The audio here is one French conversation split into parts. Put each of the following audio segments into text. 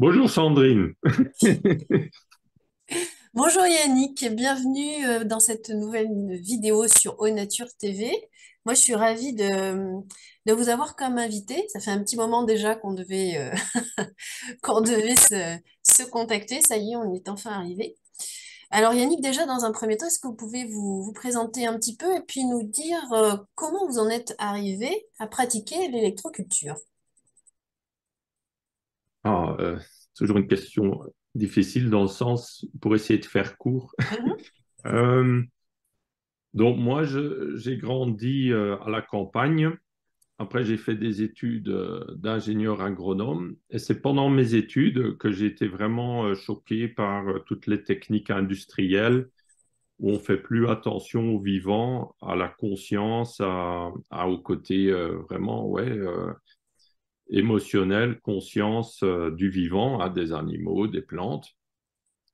Bonjour Sandrine. Bonjour Yannick, bienvenue dans cette nouvelle vidéo sur Eau Nature TV. Moi, je suis ravie de vous avoir comme invité. Ça fait un petit moment déjà qu'on devait, qu'on devait se contacter. Ça y est, on est enfin arrivé. Alors Yannick, déjà dans un premier temps, est-ce que vous pouvez vous présenter un petit peu et puis nous dire comment vous en êtes arrivé à pratiquer l'électroculture? C'est toujours une question difficile dans le sens, pour essayer de faire court. Mhm. Euh, donc moi, j'ai grandi à la campagne. Après, j'ai fait des études d'ingénieur agronome. Et c'est pendant mes études que j'ai été vraiment choqué par toutes les techniques industrielles où on fait plus attention au vivant, à la conscience, au côté vraiment, ouais. Émotionnelle, conscience du vivant, hein, des animaux, des plantes.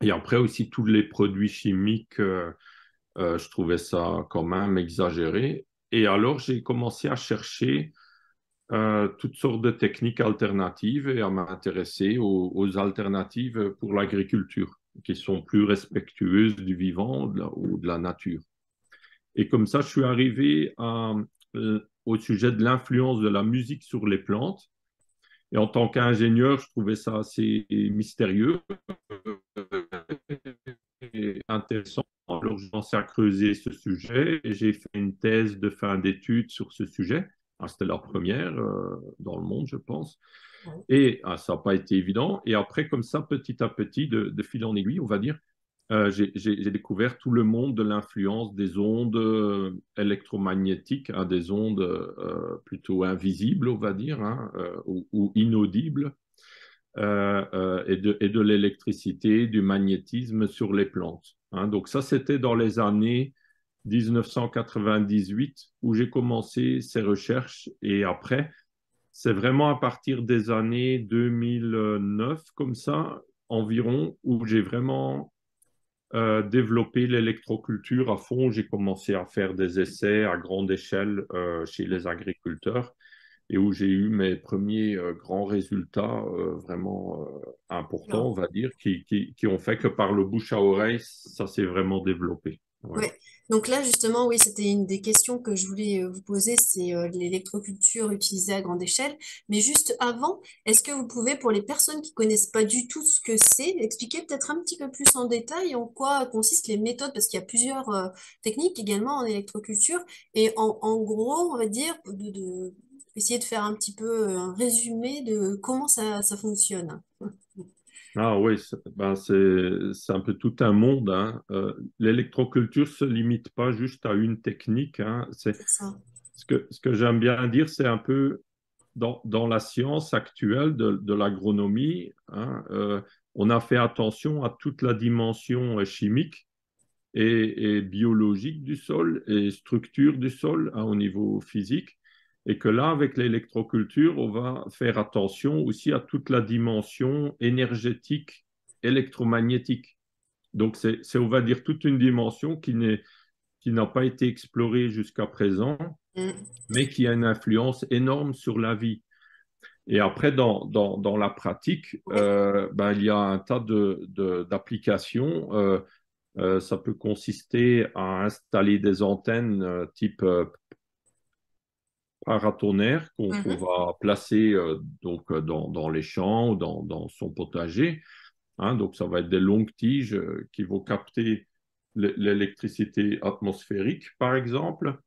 Et après aussi tous les produits chimiques, je trouvais ça quand même exagéré. Et alors j'ai commencé à chercher toutes sortes de techniques alternatives et à m'intéresser aux alternatives pour l'agriculture, qui sont plus respectueuses du vivant ou de la nature. Et comme ça, je suis arrivé au sujet de l'influence de la musique sur les plantes. Et en tant qu'ingénieur, je trouvais ça assez mystérieux et intéressant. Alors, je commençais à creuser ce sujet et j'ai fait une thèse de fin d'études sur ce sujet. Ah, c'était la première dans le monde, je pense. Et ça n'a pas été évident. Et après, comme ça, petit à petit, de fil en aiguille, on va dire, j'ai découvert tout le monde de l'influence des ondes électromagnétiques, hein, des ondes plutôt invisibles, on va dire, hein, ou inaudibles, et de l'électricité, du magnétisme sur les plantes, hein. Donc ça, c'était dans les années 1998 où j'ai commencé ces recherches. Et après, c'est vraiment à partir des années 2009, comme ça, environ, où j'ai vraiment développé l'électroculture à fond. J'ai commencé à faire des essais à grande échelle chez les agriculteurs et où j'ai eu mes premiers grands résultats vraiment importants, on va dire, qui ont fait que par le bouche à oreille, ça s'est vraiment développé. Ouais. Ouais. Donc là, justement, oui, c'était une des questions que je voulais vous poser, c'est l'électroculture utilisée à grande échelle. Mais juste avant, est-ce que vous pouvez, pour les personnes qui connaissent pas du tout ce que c'est, expliquer peut-être un petit peu plus en détail en quoi consistent les méthodes, parce qu'il y a plusieurs techniques également en électroculture. Et en gros, on va dire, essayer de faire un petit peu un résumé de comment ça fonctionne. Ah oui, c'est un peu tout un monde, hein. L'électroculture se limite pas juste à une technique, hein. C'est ça. Ce que j'aime bien dire, c'est un peu dans la science actuelle de l'agronomie, hein, on a fait attention à toute la dimension chimique et biologique du sol et structure du sol, hein, au niveau physique. Et que là, avec l'électroculture, on va faire attention aussi à toute la dimension énergétique, électromagnétique. Donc, on va dire, toute une dimension qui n'a pas été explorée jusqu'à présent, Mm. mais qui a une influence énorme sur la vie. Et après, dans la pratique, Ouais. ben, il y a un tas d'applications. Ça peut consister à installer des antennes type paratonnerre qu'on Mhm. va placer donc dans les champs ou dans son potager, hein. Donc, ça va être des longues tiges qui vont capter l'électricité atmosphérique, par exemple.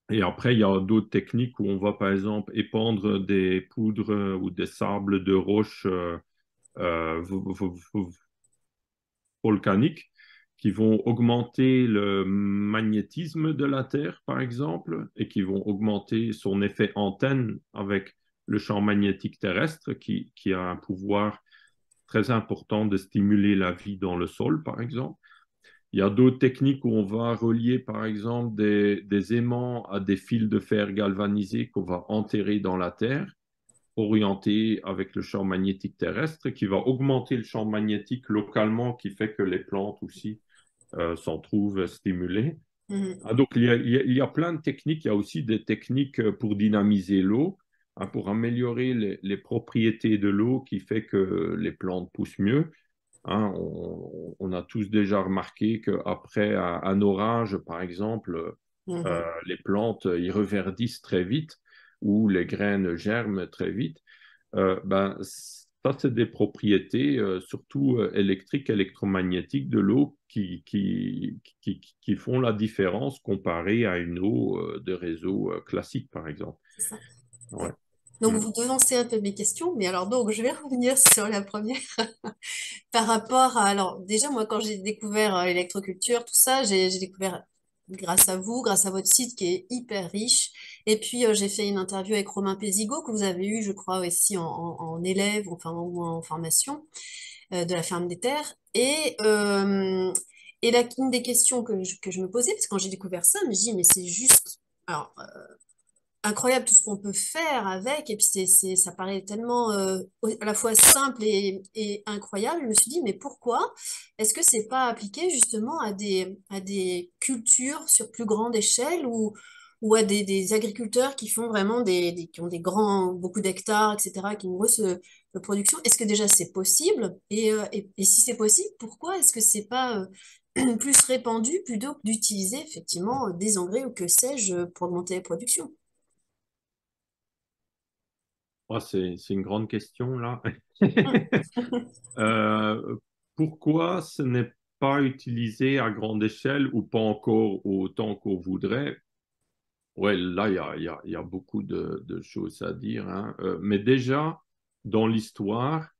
Et après, il y a d'autres techniques où on va, par exemple, épandre des poudres ou des sables de roche volcaniques qui vont augmenter le magnétisme de la Terre, par exemple, et qui vont augmenter son effet antenne avec le champ magnétique terrestre qui a un pouvoir très important de stimuler la vie dans le sol, par exemple. Il y a d'autres techniques où on va relier, par exemple, des aimants à des fils de fer galvanisés qu'on va enterrer dans la terre, orientés avec le champ magnétique terrestre, qui va augmenter le champ magnétique localement, qui fait que les plantes aussi s'en trouvent stimulées. Mhm. Ah, donc, il y a plein de techniques. Il y a aussi des techniques pour dynamiser l'eau. hein, pour améliorer les propriétés de l'eau qui fait que les plantes poussent mieux. Hein, on a tous déjà remarqué qu'après un orage, par exemple, Mhm. les plantes ils reverdissent très vite ou les graines germent très vite. Ben, ça, c'est des propriétés, surtout électriques, électromagnétiques de l'eau qui font la différence comparée à une eau de réseau classique, par exemple. C'est ça. Ouais. Ouais. Donc, Mm. vous devancez un peu mes questions, mais alors, donc, je vais revenir sur la première. Par rapport à, alors, déjà, moi, quand j'ai découvert l'électroculture, tout ça, j'ai découvert grâce à vous, grâce à votre site qui est hyper riche. Et puis, j'ai fait une interview avec Romain Pézigo, que vous avez eu, je crois, aussi en élève, enfin, ou en formation, de la ferme des terres. Et là, une des questions que je me posais, parce que quand j'ai découvert ça, je me dis, mais c'est juste. Alors, incroyable tout ce qu'on peut faire avec. Et puis, ça paraît tellement à la fois simple et incroyable. Je me suis dit, mais pourquoi est-ce que c'est pas appliqué justement à des cultures sur plus grande échelle ou à des agriculteurs qui font vraiment qui ont des grands, beaucoup d'hectares, etc., qui ont une grosse production. Est-ce que déjà c'est possible? Et si c'est possible, pourquoi est-ce que c'est pas plus répandu plutôt que d'utiliser effectivement des engrais ou que sais-je pour augmenter la production? Ah, c'est une grande question, là. Mm. Euh, Pourquoi ce n'est pas utilisé à grande échelle ou pas encore autant qu'on voudrait? Ouais, là, il y a beaucoup de choses à dire, hein. Mais déjà, dans l'histoire,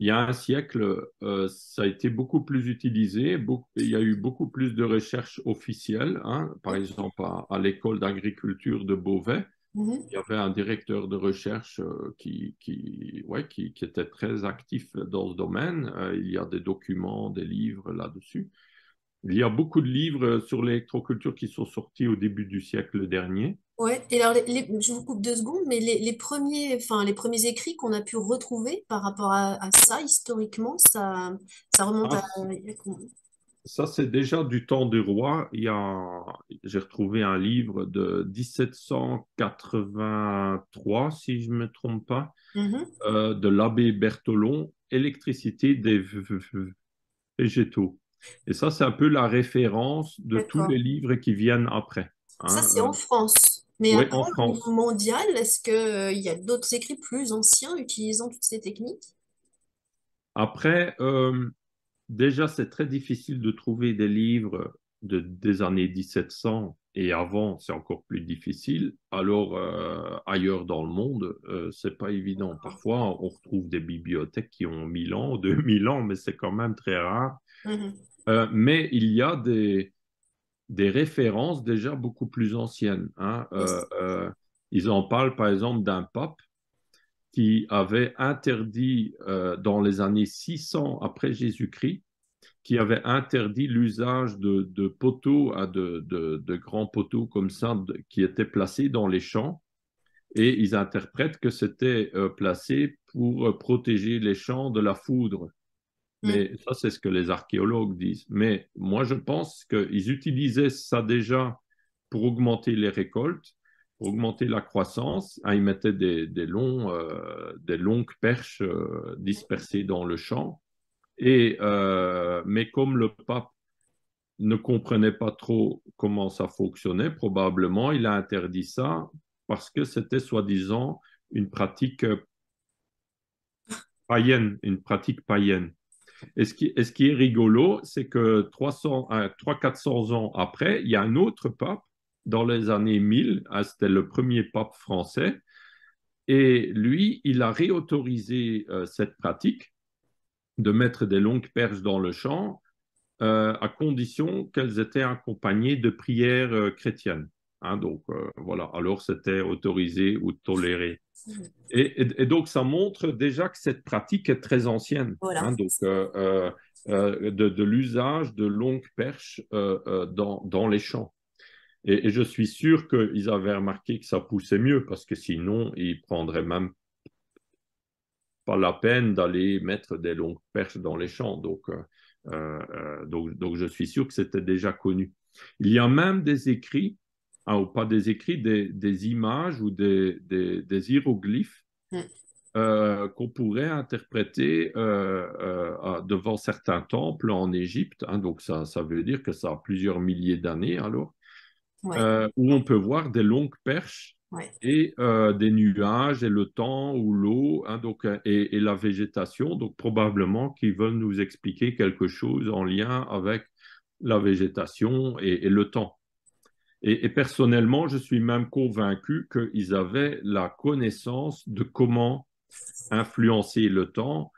il y a un siècle, ça a été beaucoup plus utilisé. Il y a eu beaucoup plus de recherches officielles, hein. Par exemple, à l'école d'agriculture de Beauvais, Mhm. il y avait un directeur de recherche ouais, qui était très actif dans ce domaine. Il y a des documents, des livres là-dessus. Il y a beaucoup de livres sur l'électroculture qui sont sortis au début du siècle dernier. Ouais, et alors je vous coupe 2 secondes, mais les premiers, enfin, les premiers écrits qu'on a pu retrouver par rapport à ça, historiquement, ça remonte Ah, à... ça, c'est déjà du temps des rois. J'ai retrouvé un livre de 1783, si je ne me trompe pas, Mhm. de l'abbé Bertholon, Électricité des végétaux. Et ça, c'est un peu la référence de tous les D'accord. livres qui viennent après. Ça, Hein. c'est en France. Mais Oui, après, en au niveau France. mondial, est-ce que, il y a d'autres écrits plus anciens utilisant toutes ces techniques? Après, déjà, c'est très difficile de trouver des livres des années 1700 et avant, c'est encore plus difficile. Alors, ailleurs dans le monde, c'est pas évident. Parfois, on retrouve des bibliothèques qui ont 1000 ans, 2000 ans, mais c'est quand même très rare. Mhm. Mais il y a des références déjà beaucoup plus anciennes, hein. Oui. Ils en parlent par exemple d'un pape qui avait interdit dans les années 600 après Jésus-Christ, qui avait interdit l'usage de poteaux, de grands poteaux comme ça, qui étaient placés dans les champs. Et ils interprètent que c'était placé pour protéger les champs de la foudre. Mhm. Mais ça, c'est ce que les archéologues disent. Mais moi, je pense qu'ils utilisaient ça déjà pour augmenter les récoltes, pour augmenter la croissance. Hein, ils mettaient des longues perches dispersées dans le champ. Mais comme le pape ne comprenait pas trop comment ça fonctionnait, probablement, il a interdit ça parce que c'était soi-disant une pratique païenne, une pratique païenne. Et ce qui est rigolo, c'est que 300-400 ans après, il y a un autre pape dans les années 1000, hein, c'était le premier pape français, et lui, il a réautorisé cette pratique de mettre des longues perches dans le champ à condition qu'elles étaient accompagnées de prières chrétiennes. Hein, donc voilà, alors c'était autorisé ou toléré. Et donc ça montre déjà que cette pratique est très ancienne. Voilà. Hein, donc de l'usage de longues perches dans les champs. Et je suis sûr qu'ils avaient remarqué que ça poussait mieux parce que sinon ils prendraient même pas la peine d'aller mettre des longues perches dans les champs. Donc je suis sûr que c'était déjà connu. Il y a même des écrits ou pas des écrits, des images ou des hiéroglyphes Mm. qu'on pourrait interpréter devant certains temples en Égypte. Hein. Donc ça veut dire que ça a plusieurs milliers d'années alors, Ouais, où on peut voir des longues perches ouais. et des nuages et le temps ou l'eau, hein, donc, et la végétation. Donc probablement qu'ils veulent nous expliquer quelque chose en lien avec la végétation et le temps. Et personnellement, je suis même convaincu qu'ils avaient la connaissance de comment influencer le temps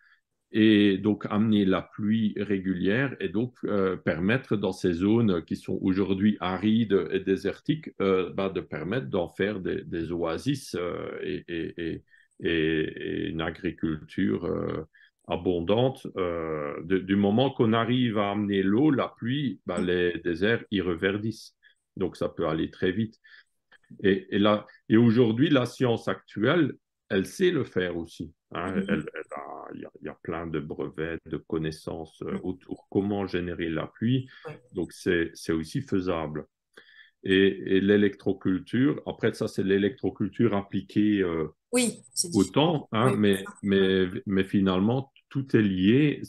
et donc amener la pluie régulière et donc permettre dans ces zones qui sont aujourd'hui arides et désertiques, de permettre d'en faire des oasis et une agriculture abondante. Du moment qu'on arrive à amener l'eau, la pluie, les déserts y reverdissent. Donc ça peut aller très vite. Et aujourd'hui, la science actuelle, elle sait le faire aussi. Hein. Mhm. Il y a plein de brevets, de connaissances Mm. autour comment générer la pluie. Ouais. Donc, c'est aussi faisable. Et l'électroculture, après ça, c'est l'électroculture appliquée Oui, c'est au différent. temps, hein, Oui, mais finalement, tout est lié.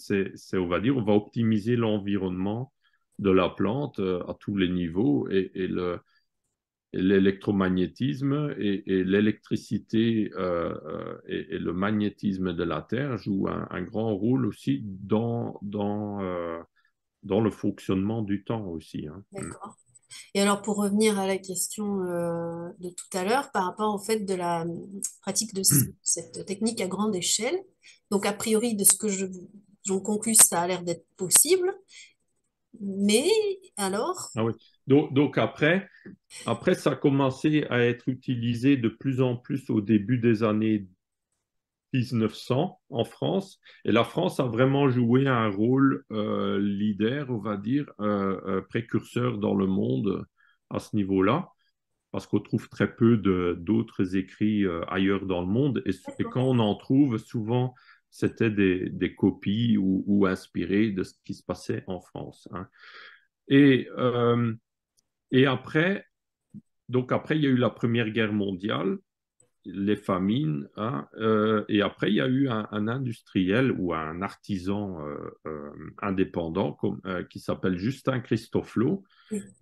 On va dire, on va optimiser l'environnement de la plante à tous les niveaux et l'électromagnétisme et l'électricité et le magnétisme de la Terre jouent un grand rôle aussi dans le fonctionnement du temps aussi. Hein. Mm. d'accord. Et alors, pour revenir à la question de tout à l'heure, par rapport au fait de la pratique de cette technique à grande échelle, donc a priori, de ce que j'en conclus, ça a l'air d'être possible, mais alors, Ah oui. Donc après, ça a commencé à être utilisé de plus en plus au début des années 1900 en France. Et la France a vraiment joué un rôle leader, on va dire, précurseur dans le monde à ce niveau-là, parce qu'on trouve très peu d'autres écrits ailleurs dans le monde. Et quand on en trouve, souvent, c'était des copies ou inspirées de ce qui se passait en France. Hein. Et, euh, et après, il y a eu la Première Guerre mondiale, les famines, hein, et après, il y a eu un industriel ou un artisan indépendant qui s'appelle Justin Christoflo,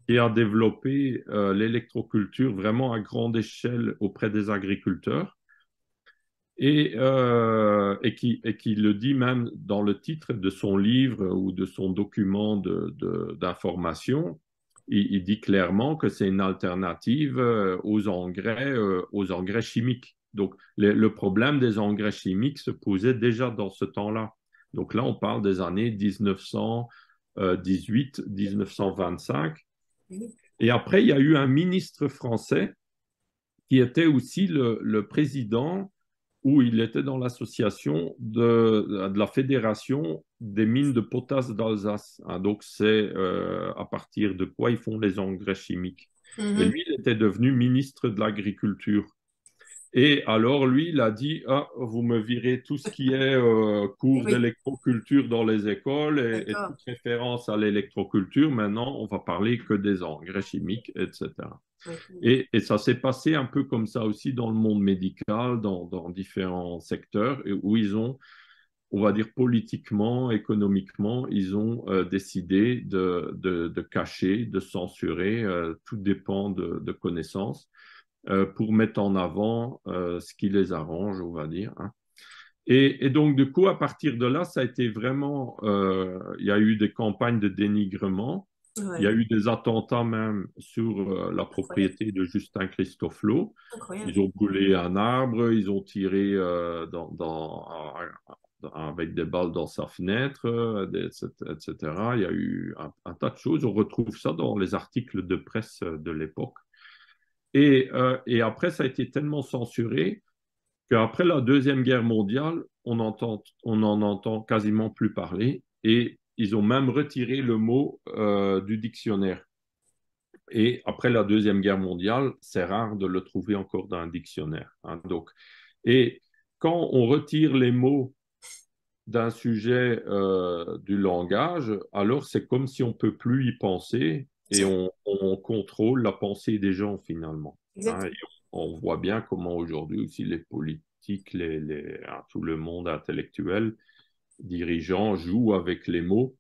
qui a développé l'électroculture vraiment à grande échelle auprès des agriculteurs et qui le dit même dans le titre de son livre ou de son document d'information. Il dit clairement que c'est une alternative aux engrais chimiques. Donc, le problème des engrais chimiques se posait déjà dans ce temps-là. Donc là, on parle des années 1918, 1925. Et après, il y a eu un ministre français qui était aussi le président, où il était dans l'association de la Fédération des mines de potasse d'Alsace. Hein. Donc, c'est à partir de quoi ils font les engrais chimiques. Et mhm, lui, il était devenu ministre de l'Agriculture. Et alors, lui, il a dit, ah, vous me virez tout ce qui est cours oui, d'électroculture dans les écoles et d'accord. toute référence à l'électroculture. Maintenant, on va parler que des engrais chimiques, etc. Oui, Et ça s'est passé un peu comme ça aussi dans le monde médical, dans différents secteurs, où ils ont, on va dire politiquement, économiquement, ils ont décidé de cacher, de censurer, tout dépend de connaissances, pour mettre en avant ce qui les arrange, on va dire. Hein. Et donc, du coup, à partir de là, ça a été vraiment, il y a eu des campagnes de dénigrement, il y a ouais, eu des attentats même sur la incroyable, propriété de Justin Christoflo. Ils incroyable. ont brûlé un arbre, ils ont tiré avec des balles dans sa fenêtre, etc. Il y a eu un tas de choses. On retrouve ça dans les articles de presse de l'époque. Et après, ça a été tellement censuré qu'après la Deuxième Guerre mondiale, on n'en entend quasiment plus parler et ils ont même retiré le mot du dictionnaire. Et après la Deuxième Guerre mondiale, c'est rare de le trouver encore dans un dictionnaire. Hein. Donc, et quand on retire les mots d'un sujet du langage, alors c'est comme si on ne peut plus y penser et on contrôle la pensée des gens finalement. Hein. Et Exactement. on voit bien comment aujourd'hui aussi les politiques, tout le monde intellectuel, dirigeants jouent avec les mots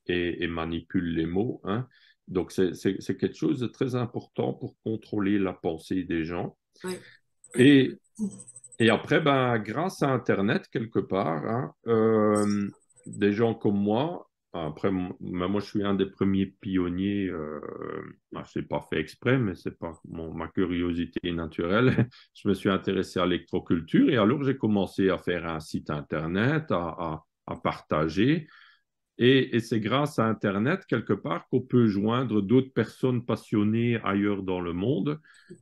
et manipulent les mots. Hein. Donc c'est quelque chose de très important pour contrôler la pensée des gens. Ouais. Et et après, ben, grâce à Internet, quelque part, hein, des gens comme moi, après, moi, je suis un des premiers pionniers, je n'ai pas fait exprès, mais c'est pas ma curiosité naturelle. Je me suis intéressé à l'électroculture et alors j'ai commencé à faire un site Internet, à partager. Et c'est grâce à Internet, quelque part, qu'on peut joindre d'autres personnes passionnées ailleurs dans le monde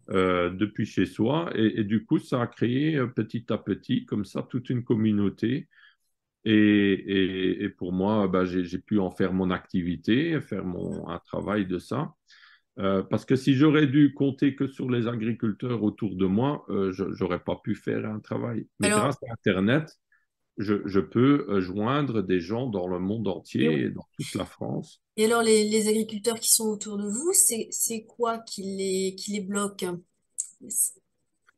depuis chez soi. Et du coup, ça a créé petit à petit, comme ça, toute une communauté. Et pour moi, bah, j'ai pu en faire mon activité, faire un travail de ça. Parce que si j'aurais dû compter que sur les agriculteurs autour de moi, je n'aurais pas pu faire un travail. Mais grâce Alors, à Internet, je peux joindre des gens dans le monde et, entier, dans toute la France. et alors les agriculteurs qui sont autour de vous, c'est quoi qui les bloque?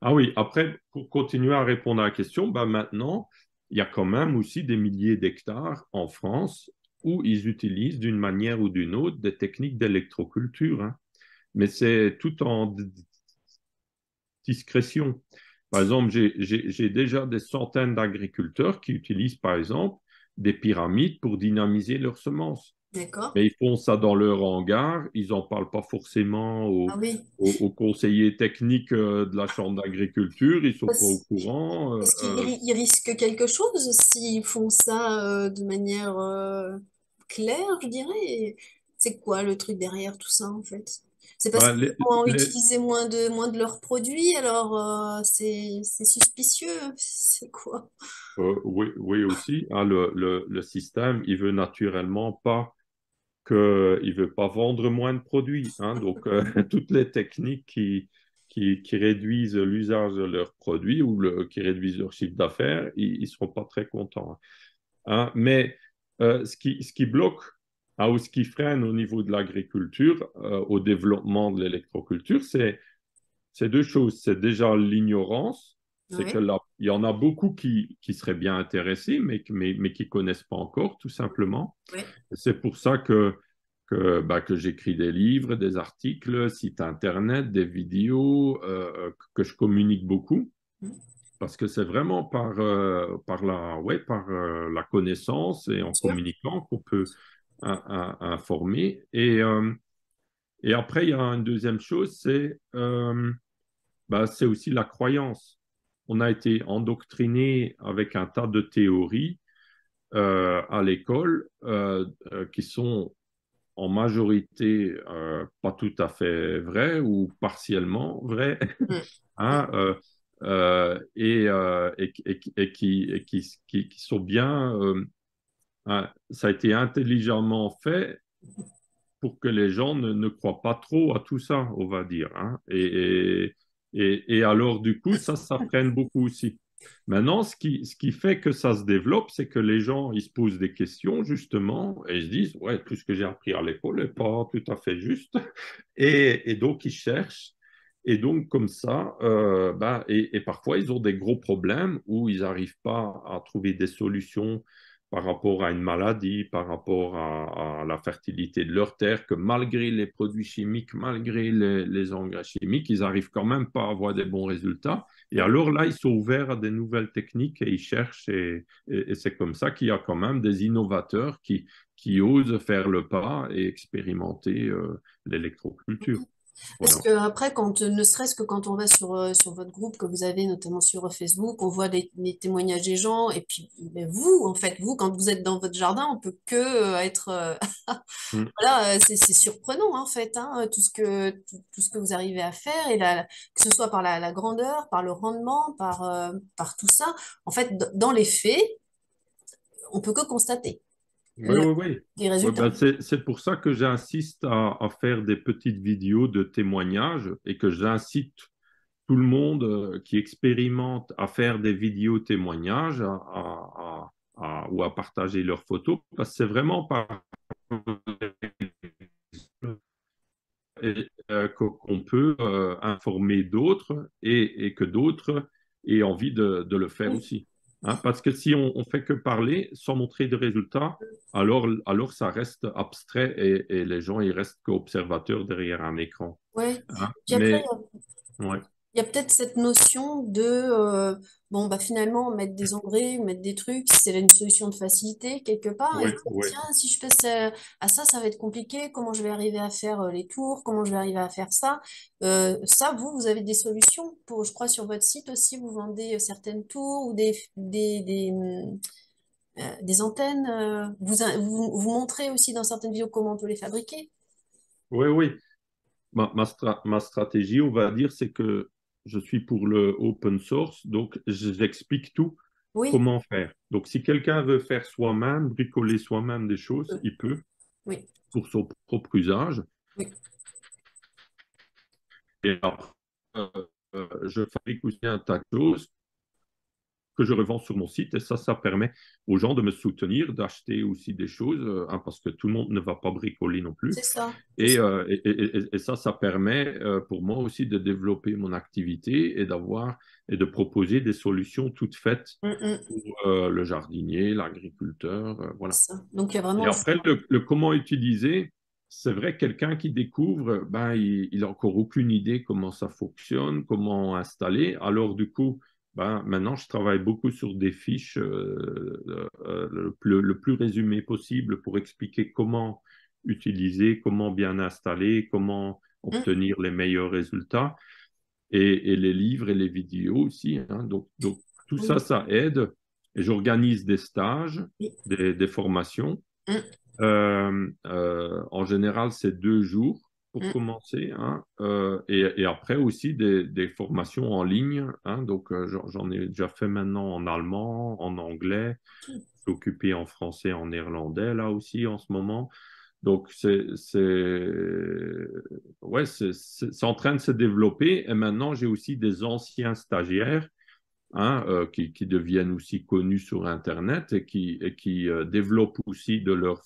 Ah oui, après, pour continuer à répondre à la question, bah maintenant, il y a quand même aussi des milliers d'hectares en France où ils utilisent d'une manière ou d'une autre des techniques d'électroculture. Hein. Mais c'est tout en discrétion. Par exemple, j'ai déjà des centaines d'agriculteurs qui utilisent, par exemple, des pyramides pour dynamiser leurs semences. D'accord. Mais ils font ça dans leur hangar, ils n'en parlent pas forcément Ah oui. aux conseillers techniques de la Chambre d'agriculture, ils ne sont pas au courant. Est-ce qu'ils risquent quelque chose s'ils font ça de manière claire, je dirais? C'est quoi le truc derrière tout ça, en fait? C'est parce Bah, qu'ils vont utiliser moins de leurs produits, alors c'est suspicieux. C'est quoi? oui, oui aussi, hein, le système, il veut naturellement pas il veut pas vendre moins de produits. Hein, donc, toutes les techniques qui réduisent l'usage de leurs produits ou qui réduisent leur chiffre d'affaires, ils ne seront pas très contents. Hein. Mais ce qui bloque hein, ou ce qui freine au niveau de l'agriculture, au développement de l'électroculture, c'est deux choses. C'est déjà l'ignorance, c'est que Ouais, là, il y en a beaucoup qui seraient bien intéressés, mais qui ne connaissent pas encore, tout simplement. ouais. C'est pour ça que j'écris des livres, des articles, sites internet, des vidéos, que je communique beaucoup, Mhm. parce que c'est vraiment par la connaissance et Bien en sûr. communiquant qu'on peut informer. Et après, il y a une deuxième chose, c'est aussi la croyance. On a été endoctriné avec un tas de théories à l'école qui sont en majorité pas tout à fait vraies ou partiellement vraies, Mhm. hein, qui sont bien, hein, ça a été intelligemment fait pour que les gens ne croient pas trop à tout ça, on va dire. Hein. Et alors, du coup, ça freine beaucoup aussi. Maintenant, ce qui fait que ça se développe, c'est que les gens, ils se posent des questions, justement, et ils se disent, ouais, tout ce que j'ai appris à l'école n'est pas tout à fait juste. Et donc, ils cherchent. Et donc, comme ça, et parfois, ils ont des gros problèmes où ils n'arrivent pas à trouver des solutions par rapport à une maladie, par rapport à la fertilité de leur terre, que malgré les produits chimiques, malgré les engrais chimiques, ils n'arrivent quand même pas à avoir des bons résultats. Et alors là, ils sont ouverts à des nouvelles techniques et ils cherchent. Et c'est comme ça qu'il y a quand même des innovateurs qui osent faire le pas et expérimenter l'électroculture. Parce Voilà. que après, ne serait-ce que quand on va sur votre groupe que vous avez, notamment sur Facebook, on voit les témoignages des gens, et puis ben, vous, en fait, vous, quand vous êtes dans votre jardin, on peut que être, Mm. voilà, c'est surprenant, en fait, hein, tout ce que vous arrivez à faire, que ce soit par la grandeur, par le rendement, par tout ça. En fait, dans les faits, on peut que constater Oui, le- oui, oui. les Ouais, résultats. ben, c'est pour ça que j'insiste à faire des petites vidéos de témoignages et que j'incite tout le monde qui expérimente à faire des vidéos témoignages ou à partager leurs photos, parce que c'est vraiment par qu'on peut informer d'autres et que d'autres aient envie de le faire Oui, aussi. Hein, parce que si on fait que parler sans montrer de résultats, alors ça reste abstrait et les gens ils restent qu'observateurs derrière un écran. ouais. Hein. Puis après, Mais ouais, il y a peut-être cette notion de, bon, bah finalement, mettre des engrais, mettre des trucs, c'est une solution de facilité quelque part. Et ouais, dire, ouais. tiens, si je passe à ça, ça va être compliqué. Comment je vais arriver à faire les tours? Comment je vais arriver à faire ça? Ça, vous avez des solutions pour, je crois, sur votre site aussi, vous vendez certaines tours ou des antennes. Vous montrez aussi dans certaines vidéos comment on peut les fabriquer. Oui, oui. Ma stratégie, on va dire, c'est que je suis pour le open source, donc j'explique tout, Oui, comment faire. Donc, si quelqu'un veut faire soi-même, bricoler soi-même des choses, il peut, oui, pour son propre usage. oui. Et après, euh, je fabrique aussi un tas de choses que je revends sur mon site. Et ça permet aux gens de me soutenir, d'acheter aussi des choses, hein, parce que tout le monde ne va pas bricoler non plus. C'est ça, c'est Et, ça. ça permet pour moi aussi de développer mon activité et de proposer des solutions toutes faites Mm, mm. pour le jardinier, l'agriculteur, voilà. Ça. Donc, il y a Et vraiment le après, choix. le comment utiliser, c'est vrai, quelqu'un qui découvre, ben, il a encore aucune idée comment ça fonctionne, comment installer. Alors, du coup, ben, maintenant, je travaille beaucoup sur des fiches le plus résumé possible pour expliquer comment utiliser, comment bien installer, comment Mm, obtenir les meilleurs résultats et les livres et les vidéos aussi. Hein. Donc, tout ça, oui, ça aide. Et j'organise des stages, oui. des formations. Mm, En général, c'est 2 jours pour mm, commencer. Hein. Et après aussi des formations en ligne. Hein. Donc, j'en ai déjà fait maintenant en allemand, en anglais. ok. Je suis occupé en français, en néerlandais là aussi en ce moment. Donc, ouais, c'est en train de se développer. Et maintenant, j'ai aussi des anciens stagiaires hein, qui deviennent aussi connus sur Internet et qui développent aussi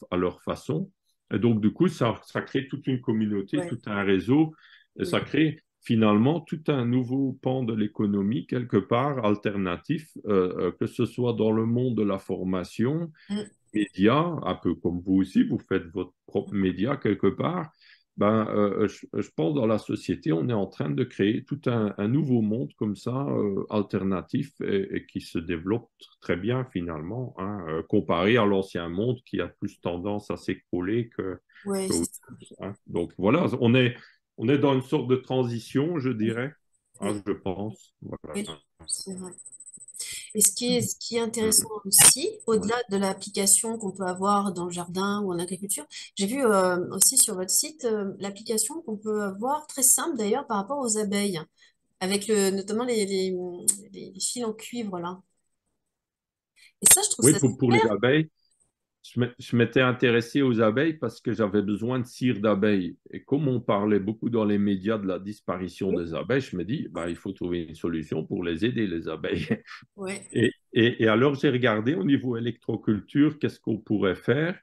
à leur façon. Et donc, du coup, ça crée toute une communauté, Ouais, tout un réseau, et oui. ça crée finalement tout un nouveau pan de l'économie, quelque part, alternatif, que ce soit dans le monde de la formation, Mm, média, un peu comme vous aussi, vous faites votre propre média quelque part, ben, je pense dans la société, on est en train de créer tout un nouveau monde comme ça, alternatif et qui se développe très bien finalement, hein, comparé à l'ancien monde qui a plus tendance à s'écrouler ouais, que c'est autre ça. chose, hein. Donc voilà, on est dans une sorte de transition, je Oui, dirais, hein, oui, je pense. Voilà. oui, c'est vrai. Et ce qui est intéressant aussi, Ouais. au-delà de l'application qu'on peut avoir dans le jardin ou en agriculture, j'ai vu aussi sur votre site l'application qu'on peut avoir, très simple d'ailleurs, par rapport aux abeilles, avec notamment les fils en cuivre là. Et ça, je trouve Oui, ça pour les super. abeilles. Je m'étais intéressé aux abeilles parce que j'avais besoin de cire d'abeilles. Et comme on parlait beaucoup dans les médias de la disparition Oui, des abeilles, je me dis, bah, il faut trouver une solution pour les aider, les abeilles. ouais, Et alors, j'ai regardé au niveau électroculture, qu'est-ce qu'on pourrait faire.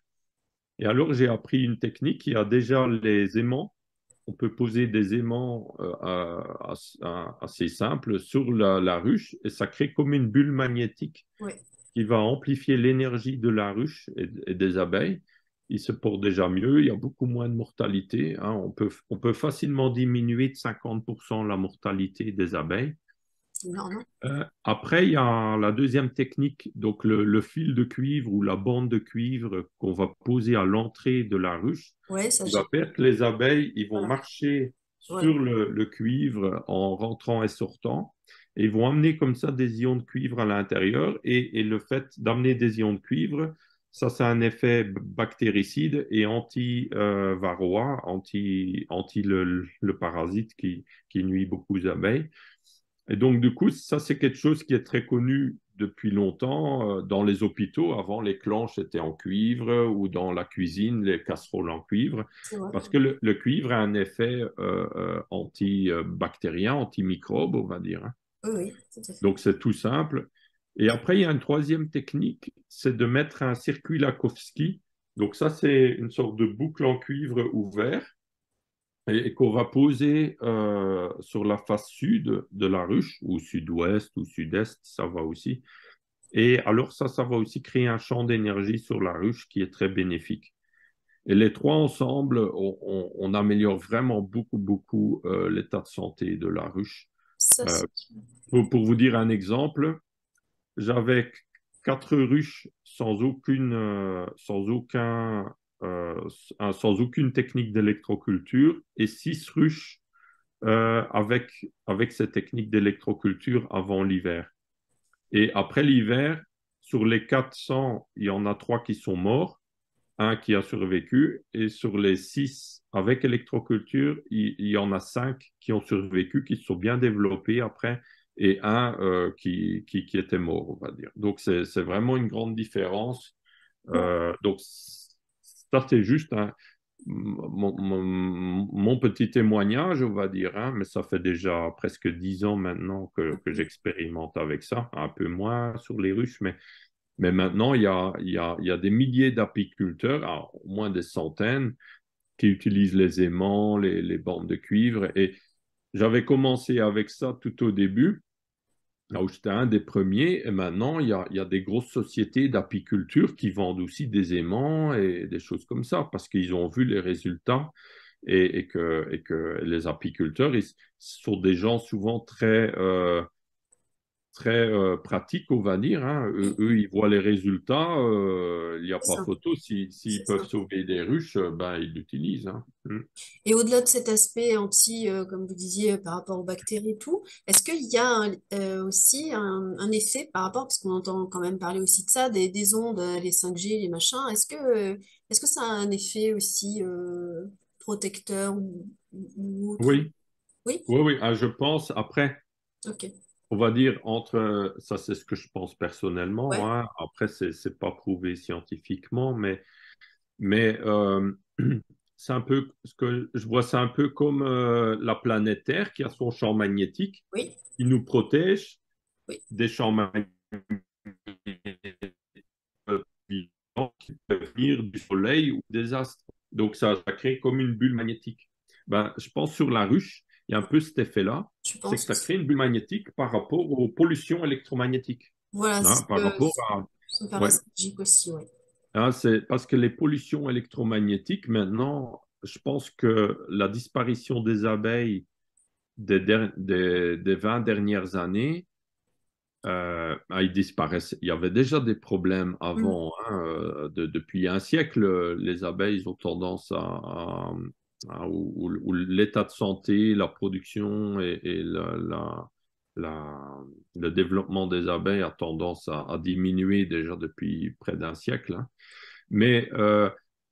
Et alors, j'ai appris une technique qui a déjà les aimants. On peut poser des aimants assez simples sur la ruche et ça crée comme une bulle magnétique ouais. qui va amplifier l'énergie de la ruche et des abeilles. Il se porte déjà mieux, il y a beaucoup moins de mortalité. Hein. On peut facilement diminuer de 50% la mortalité des abeilles. C'est énorme, hein. Après, il y a la deuxième technique, donc le fil de cuivre ou la bande de cuivre qu'on va poser à l'entrée de la ruche, Ouais, ça qui j'ai. va faire que les abeilles, ils vont Voilà, marcher voilà. sur le cuivre en rentrant et sortant, et ils vont amener comme ça des ions de cuivre à l'intérieur, et le fait d'amener des ions de cuivre, ça, c'est un effet bactéricide et anti-varroa, anti le parasite qui nuit beaucoup aux abeilles. Et donc, du coup, ça, c'est quelque chose qui est très connu depuis longtemps dans les hôpitaux. Avant, les clenches étaient en cuivre ou dans la cuisine, les casseroles en cuivre, C'est vrai. parce que le cuivre a un effet antibactérien, antimicrobe, on va dire. Hein. Oui, oui, tout à fait. Donc, c'est tout simple. Et après, il y a une troisième technique, c'est de mettre un circuit Lakowski. Donc, ça, c'est une sorte de boucle en cuivre ouvert et qu'on va poser sur la face sud de la ruche, ou sud-ouest ou sud-est, ça va aussi. Et alors ça va aussi créer un champ d'énergie sur la ruche qui est très bénéfique. Et les trois ensemble, on améliore vraiment beaucoup, beaucoup l'état de santé de la ruche. Ça, Euh, c'est... pour vous dire un exemple, j'avais quatre ruches sans aucune technique d'électroculture et six ruches avec ces techniques d'électroculture avant l'hiver. Et après l'hiver, sur les 400, il y en a trois qui sont morts, un qui a survécu, et sur les six avec électroculture, il y en a cinq qui ont survécu, qui se sont bien développés après, et un qui était mort, on va dire. Donc, c'est vraiment une grande différence. Donc, ça, c'est juste mon petit témoignage, on va dire, hein, mais ça fait déjà presque 10 ans maintenant que j'expérimente avec ça, un peu moins sur les ruches, mais maintenant, il y a des milliers d'apiculteurs, alors, au moins des centaines, qui utilisent les aimants, les bandes de cuivre. Et j'avais commencé avec ça tout au début, là où j'étais un des premiers. Et maintenant, il y a des grosses sociétés d'apiculture qui vendent aussi des aimants et des choses comme ça, parce qu'ils ont vu les résultats et que les apiculteurs, ils sont des gens souvent très pratique, on va dire, hein. Eux, ils voient les résultats, il n'y a C'est pas ça. photo. S'ils C'est peuvent ça. sauver des ruches, ben, ils l'utilisent, hein. Mm. Et au-delà de cet aspect anti, comme vous disiez, par rapport aux bactéries et tout, est-ce qu'il y a aussi un effet par rapport, parce qu'on entend quand même parler aussi de ça, des ondes, les 5G, les machins, est-ce que ça a un effet aussi protecteur ou autre? Oui, Oui? oui, oui. Ah, je pense, après, Ok. on va dire, ça c'est ce que je pense personnellement, Ouais. hein. Après, c'est pas prouvé scientifiquement, mais c'est un peu, ce que je vois, c'est un peu comme la planète Terre qui a son champ magnétique, Oui. qui nous protège Oui. des champs magnétiques vivants qui peuvent venir du soleil ou des astres. Donc, ça crée comme une bulle magnétique. Ben, je pense sur la ruche, il y a un peu cet effet-là, Je c'est que pense ça aussi. crée une bulle magnétique par rapport aux pollutions électromagnétiques. Voilà, Hein, par rapport à... ça me Ouais. paraissait logique aussi, ouais. Hein, c'est parce que les pollutions électromagnétiques, maintenant, je pense que la disparition des abeilles des 20 dernières années, ils disparaissent. Il y avait déjà des problèmes Mm. avant, hein, depuis un siècle, les abeilles ont tendance où l'état de santé, la production et la- le développement des abeilles a tendance à diminuer déjà depuis près d'un siècle, hein. Mais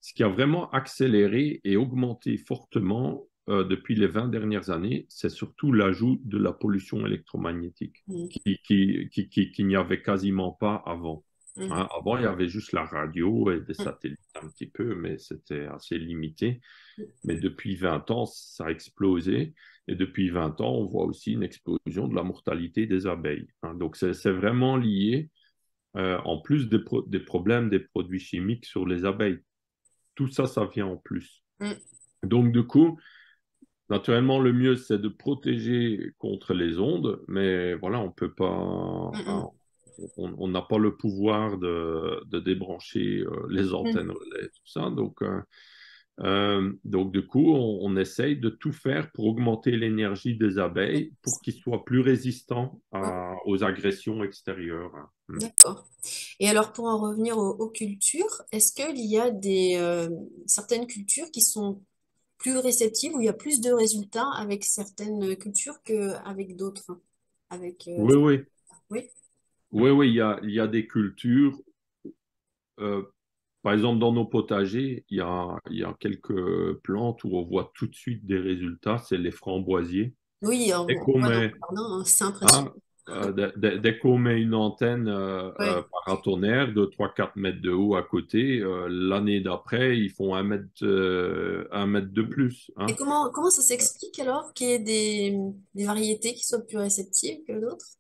ce qui a vraiment accéléré et augmenté fortement depuis les 20 dernières années, c'est surtout l'ajout de la pollution électromagnétique Mm. qu'il n'y avait quasiment pas avant. Mm. Hein, avant, il y avait juste la radio et des Mm. satellites un petit peu, mais c'était assez limité. Mais depuis 20 ans, ça a explosé. Et depuis 20 ans, on voit aussi une explosion de la mortalité des abeilles, hein. Donc, c'est vraiment lié, en plus des problèmes des produits chimiques sur les abeilles. Tout ça, ça vient en plus. Mm. Donc, du coup, naturellement, le mieux, c'est de protéger contre les ondes, mais voilà, on peut pas, Mm. hein, Mm. on n'a pas le pouvoir de débrancher les Mm. antennes relais, tout ça. Donc, du coup, on essaye de tout faire pour augmenter l'énergie des abeilles pour qu'ils soient plus résistants Mm. aux agressions extérieures, hein. Mm. D'accord. Et alors, pour en revenir aux cultures, est-ce qu'il y a certaines cultures qui sont plus réceptives, où il y a plus de résultats avec certaines cultures qu'avec d'autres? Avec, Oui, oui, oui, oui, oui, il y a des cultures. euh, Par exemple, dans nos potagers, il y a quelques plantes où on voit tout de suite des résultats, c'est les framboisiers. oui, Dès on qu'on voit dans le met, jardin, hein, c'est impressionnant. hein, dès qu'on met une antenne Ouais. paratonnerre de 3 4 mètres de haut à côté, l'année d'après, ils font 1 mètre, 1 mètre de plus, Et hein. comment ça s'explique alors qu'il y ait des variétés qui soient plus réceptives que d'autres?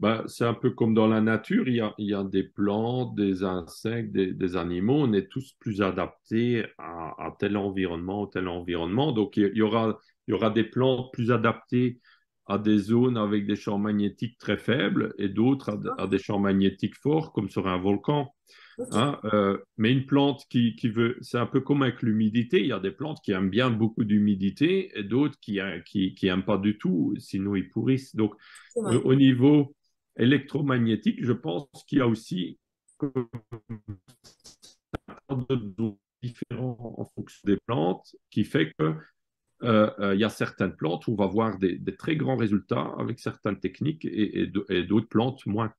Ben, c'est un peu comme dans la nature, il y a des plantes, des insectes, des animaux, on est tous plus adaptés à tel environnement ou tel environnement. Donc, il y aura des plantes plus adaptées à des zones avec des champs magnétiques très faibles et d'autres à des champs magnétiques forts, comme sur un volcan. Ok. Hein, mais une plante qui veut, c'est un peu comme avec l'humidité. Il y a des plantes qui aiment bien beaucoup d'humidité et d'autres qui aiment pas du tout, sinon ils pourrissent. Donc, C'est vrai. au niveau électromagnétique, je pense qu'il y a aussi de doses différents en fonction des plantes, qui fait que il y a certaines plantes où on va voir des très grands résultats avec certaines techniques et d'autres plantes moins.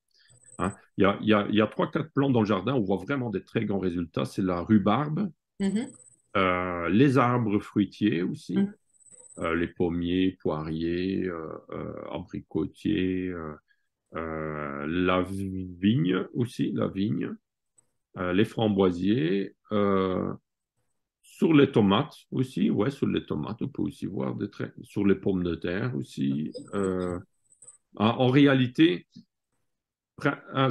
Hein. Il y a 3-4 plantes dans le jardin où on voit vraiment des très grands résultats. C'est la rhubarbe, Mhm. les arbres fruitiers aussi, Mhm. les pommiers, poiriers, abricotiers, la vigne aussi, la vigne, les framboisiers, sur les tomates aussi, ouais, sur les tomates, on peut aussi voir des traits, sur les pommes de terre aussi. En réalité,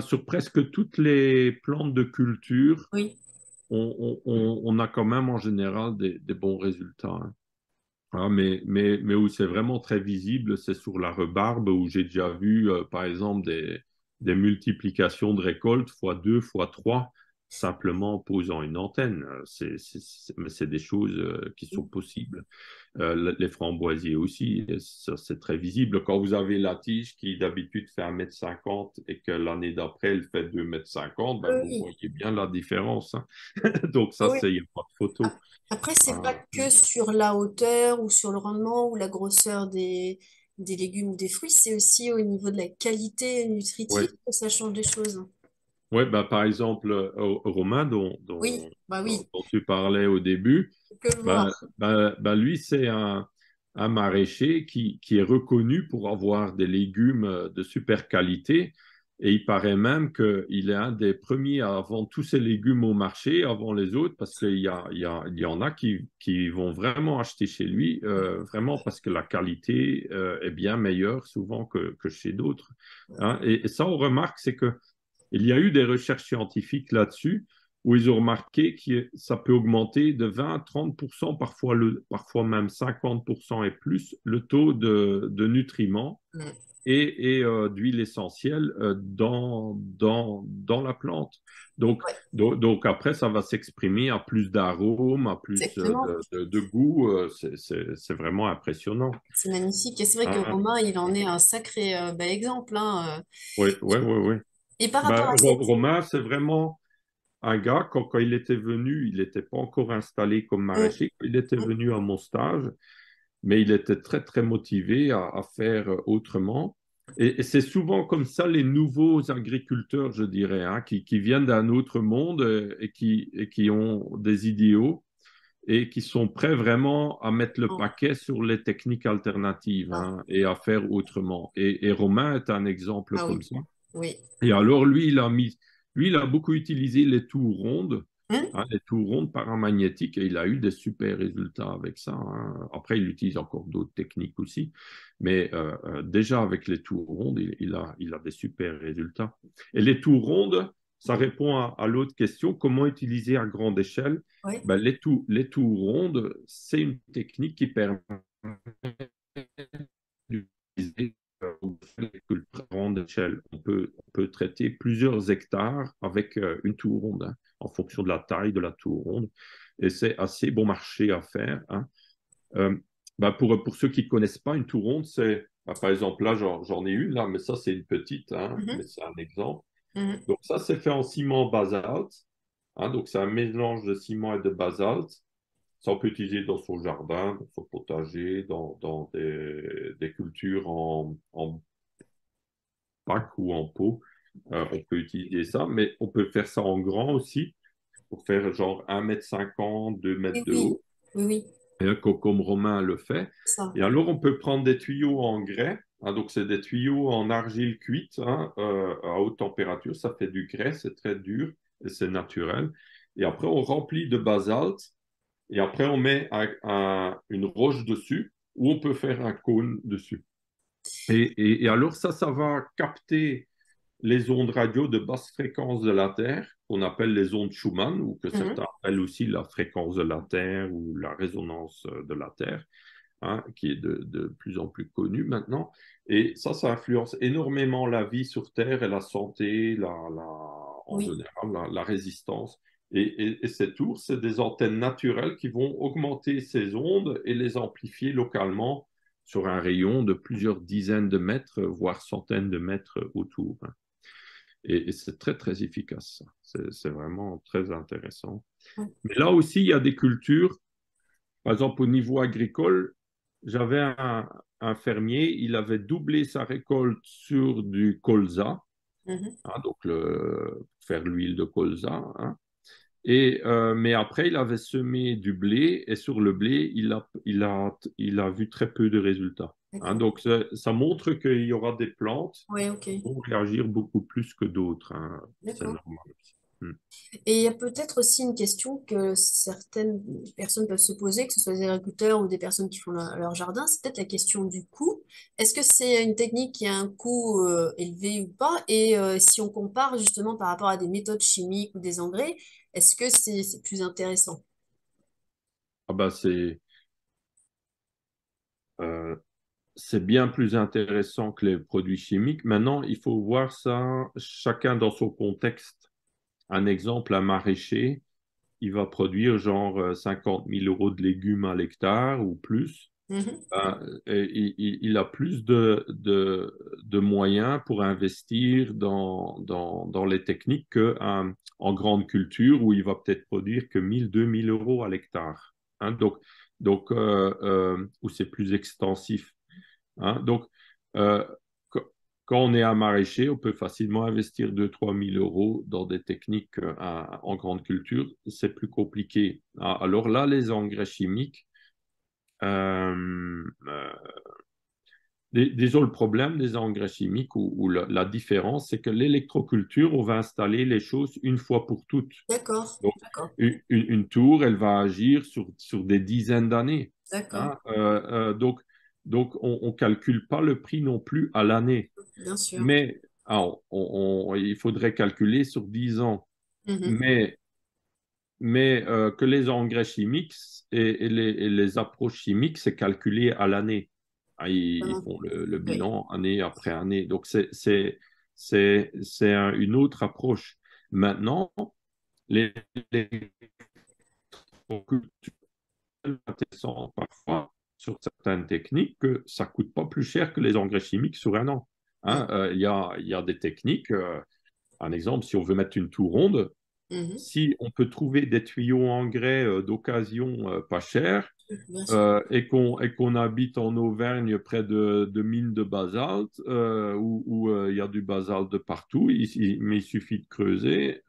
sur presque toutes les plantes de culture, Oui. on a quand même en général des bons résultats. Hein. Ah, mais où c'est vraiment très visible, c'est sur la rhubarbe, où j'ai déjà vu, par exemple, des multiplications de récoltes fois 2, fois 3 simplement en posant une antenne. Mais c'est des choses qui sont possibles. Les framboisiers aussi, et ça, c'est très visible. Quand vous avez la tige qui d'habitude fait 1,50 m et que l'année d'après, elle fait 2,50 m, ben, vous Oui. voyez bien la différence. Hein. Donc ça, Oui. il n'y a pas de photo. Ap- Après, c'est pas Ah, que sur la hauteur ou sur le rendement ou la grosseur des légumes ou des fruits, c'est aussi au niveau de la qualité nutritive ouais. que ça change des choses. Ouais, bah, par exemple, Romain, Oui, bah oui, dont tu parlais au début, que le voir. lui, c'est un maraîcher qui est reconnu pour avoir des légumes de super qualité. Et il paraît même qu'il est un des premiers à vendre tous ses légumes au marché avant les autres, parce il y en a qui vont vraiment acheter chez lui, vraiment parce que la qualité est bien meilleure souvent que chez d'autres. Hein. Et ça, on remarque, c'est que il y a eu des recherches scientifiques là-dessus où ils ont remarqué que ça peut augmenter de 20 à 30%, parfois même 50% et plus, le taux de nutriments Mm. d'huile essentielle dans la plante. Donc, Ouais, donc après, ça va s'exprimer à plus d'arômes, à plus exactement. de goût. C'est vraiment impressionnant. C'est magnifique. Et c'est vrai que Hein. Romain, il en est un sacré bel exemple, hein. Oui, oui, oui, oui. Et par rapport Ben, à cette... Romain, c'est vraiment un gars, quand il était venu, il n'était pas encore installé comme Mm, maraîcher. Il était mm. venu à mon stage, mais il était très, très motivé à faire autrement. Et c'est souvent comme ça les nouveaux agriculteurs, je dirais, hein, qui viennent d'un autre monde et qui ont des idéaux et qui sont prêts vraiment à mettre le Oh, paquet sur les techniques alternatives ah, hein, et à faire autrement. Et Romain est un exemple ah comme oui, ça. oui. Et alors, lui, il a beaucoup utilisé les tours rondes, Mm. hein, les tours rondes paramagnétiques, et il a eu des super résultats avec ça. Hein. Après, il utilise encore d'autres techniques aussi, mais déjà avec les tours rondes, il a des super résultats. Et les tours rondes, ça répond à l'autre question, comment utiliser à grande échelle? Oui. Ben, les tours rondes, c'est une technique qui permet d'utiliser grande échelle. On peut traiter plusieurs hectares avec une tour ronde, hein, en fonction de la taille de la tour ronde. Et c'est assez bon marché à faire. Hein. Euh, pour ceux qui ne connaissent pas, une tour ronde, c'est, par exemple, là, j'en ai une, là, mais ça, c'est une petite, hein, mais Mhm, c'est un exemple. mhm. Donc, ça, c'est fait en ciment basalte. Hein, donc, c'est un mélange de ciment et de basalte. Ça, on peut utiliser dans son jardin, dans son potager, dans des cultures en pack ou en pot. On peut utiliser ça, mais on peut faire ça en grand aussi, pour faire genre 1,50 m, 2 Oui, mètres de oui, haut, oui, oui, et comme Romain le fait. ça. Et alors, on peut prendre des tuyaux en grès. Hein, donc, c'est des tuyaux en argile cuite hein, à haute température. Ça fait du grès, c'est très dur et c'est naturel. Et après, on remplit de basalte. Et après, on met une roche dessus ou on peut faire un cône dessus. Et alors ça va capter les ondes radio de basse fréquence de la Terre, qu'on appelle les ondes Schumann, ou que Mhm. certains appellent aussi la fréquence de la Terre ou la résonance de la Terre, hein, qui est de plus en plus connue maintenant. Et ça influence énormément la vie sur Terre et la santé, en Oui, général, la résistance. Et ces tours, c'est des antennes naturelles qui vont augmenter ces ondes et les amplifier localement sur un rayon de plusieurs dizaines de mètres, voire centaines de mètres autour, hein. Et c'est très, très efficace, ça. C'est vraiment très intéressant. oui. Mais là aussi, il y a des cultures. Par exemple, au niveau agricole, j'avais un fermier, il avait doublé sa récolte sur du colza, Mhm. hein, donc faire l'huile de colza, hein. Mais après, il avait semé du blé et sur le blé, il a vu très peu de résultats, hein. D'accord. Donc, ça montre qu'il y aura des plantes Oui, ok. qui vont réagir beaucoup plus que d'autres, hein. C'est D'accord. normal. Hmm. Et il y a peut-être aussi une question que certaines personnes peuvent se poser, que ce soit des agriculteurs ou des personnes qui font leur jardin, c'est peut-être la question du coût. Est-ce que c'est une technique qui a un coût élevé ou pas? Et si on compare justement par rapport à des méthodes chimiques ou des engrais, est-ce que c'est plus intéressant? Ah bah euh, c'est bien plus intéressant que les produits chimiques. Maintenant, il faut voir ça chacun dans son contexte. Un exemple, un maraîcher, il va produire genre 50 000 euros de légumes à l'hectare ou plus. Mhm. Et il a plus de moyens pour investir dans les techniques qu'en grande culture où il va peut-être produire que 1 000, 2 000 euros à l'hectare, hein. Où c'est plus extensif, hein. Euh, qu- Quand on est un maraîcher, on peut facilement investir 2 000, 3 000 euros dans des techniques en grande culture. C'est plus compliqué, hein. Alors là, les engrais chimiques, euh, euh, disons le problème des engrais chimiques ou la différence, c'est que l'électroculture, on va installer les choses une fois pour toutes. D'accord, Donc, d'accord, une tour, elle va agir sur des dizaines d'années, d'accord, hein. Donc, on ne calcule pas le prix non plus à l'année. bien sûr. Mais alors, il faudrait calculer sur 10 ans. Mhm. Mais, que les engrais chimiques et les approches chimiques, c'est calculé à l'année. Ah, ils Vraiment, font le oui. bilan année après année. Donc, une autre approche. Maintenant, les cultures intéressantes parfois sur certaines techniques que ça coûte pas plus cher que les engrais chimiques sur un an, Mm. hein. Il y a des techniques. Un exemple, si on veut mettre une tour ronde, Mhm. si on peut trouver des tuyaux engrais d'occasion pas chers Bien sûr. et qu'on habite en Auvergne près de mines de basalte où il y a du basalte de partout, mais il suffit de creuser.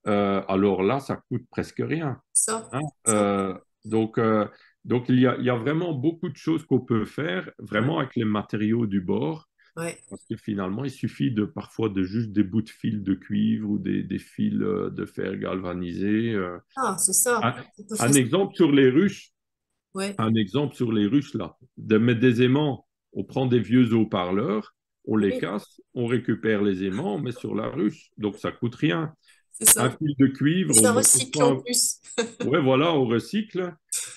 Alors là, ça coûte presque rien, Ça, hein. ça. Donc, il y a vraiment beaucoup de choses qu'on peut faire Ouais. vraiment avec les matériaux du bord. Ouais. Parce que finalement, il suffit parfois de juste des bouts de fil de cuivre ou des fils de fer galvanisés. Ah, c'est ça. Un, On peut un facilement. exemple sur les ruches, Ouais. un exemple sur les ruches là, de mettre des aimants, on prend des vieux haut-parleurs, on les Oui, casse, on récupère les aimants, on met sur la ruche, donc ça coûte rien. c'est Un ça. fil de Et cuivre, ça on recycle en prend, plus. ouais, voilà, on recycle.